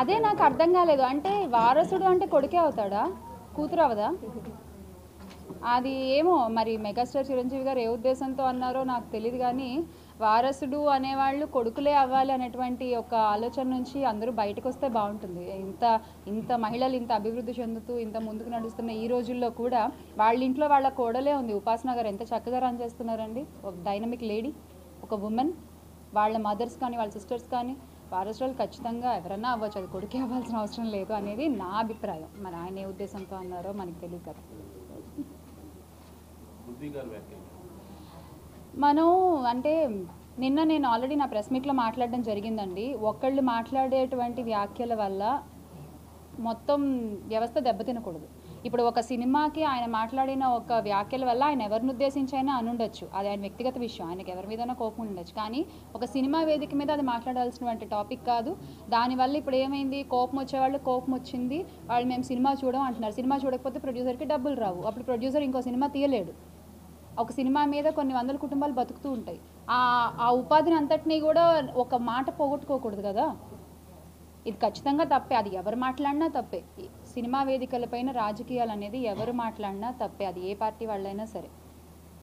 అదే నాకు అర్థం కాలేదు. అంటే వారసుడు అంటే కొడుకే అవుతాడా, కూతురు అవదా? అది ఏమో మరి మెగాస్టార్ చిరంజీవి గారు ఏ ఉద్దేశంతో అన్నారో నాకు తెలియదు. కానీ వారసుడు అనేవాళ్ళు కొడుకులే అవ్వాలి అనేటువంటి ఒక ఆలోచన నుంచి అందరూ బయటకు వస్తే బాగుంటుంది. ఇంత ఇంత మహిళలు ఇంత అభివృద్ధి చెందుతూ ఇంత ముందుకు నడుస్తున్న ఈ రోజుల్లో కూడా వాళ్ళ ఇంట్లో వాళ్ళ కోడలే ఉంది. ఉపాసన గారు ఎంత చక్కగా రన్ చేస్తున్నారండి, ఒక డైనమిక్ లేడీ, ఒక ఉమెన్. వాళ్ళ మదర్స్ కానీ వాళ్ళ సిస్టర్స్ కానీ వారసురాలు ఖచ్చితంగా ఎవరన్నా అవ్వచ్చు, అది కొడుకే అవ్వాల్సిన అవసరం లేదు అనేది నా అభిప్రాయం. మరి ఆయన ఏ ఉద్దేశంతో అన్నారో మనకు తెలియదు కదా. మనం అంటే నిన్న నేను ఆల్రెడీ నా ప్రెస్ మీట్లో మాట్లాడడం జరిగిందండి. ఒకళ్ళు మాట్లాడేటువంటి వ్యాఖ్యల వల్ల మొత్తం వ్యవస్థ దెబ్బతినకూడదు. ఇప్పుడు ఒక సినిమాకి ఆయన మాట్లాడిన ఒక వ్యాఖ్యల వల్ల ఆయన ఎవరిని ఉద్దేశించైనా అనుండొచ్చు, అది ఆయన వ్యక్తిగత విషయం, ఆయనకి ఎవరి మీదైనా కోపం ఉండొచ్చు. కానీ ఒక సినిమా వేదిక మీద అది మాట్లాడాల్సినటువంటి టాపిక్ కాదు. దానివల్ల ఇప్పుడు ఏమైంది, కోపం వచ్చేవాళ్ళు కోపం వచ్చింది, వాళ్ళు మేము సినిమా చూడడం అంటున్నారు. సినిమా చూడకపోతే ప్రొడ్యూసర్కి డబ్బులు రావు, అప్పుడు ప్రొడ్యూసర్ ఇంకో సినిమా తీయలేడు. ఒక సినిమా మీద కొన్ని వందల కుటుంబాలు బతుకుతూ ఉంటాయి. ఆ ఉపాధిని అంతటినీ కూడా ఒక మాట పోగొట్టుకోకూడదు కదా. ఇది ఖచ్చితంగా తప్పే, అది ఎవరు మాట్లాడినా తప్పే. సినిమా వేదికలపైన రాజకీయాలు అనేది ఎవరు మాట్లాడినా తప్పే, అది ఏ పార్టీ వాళ్ళైనా సరే.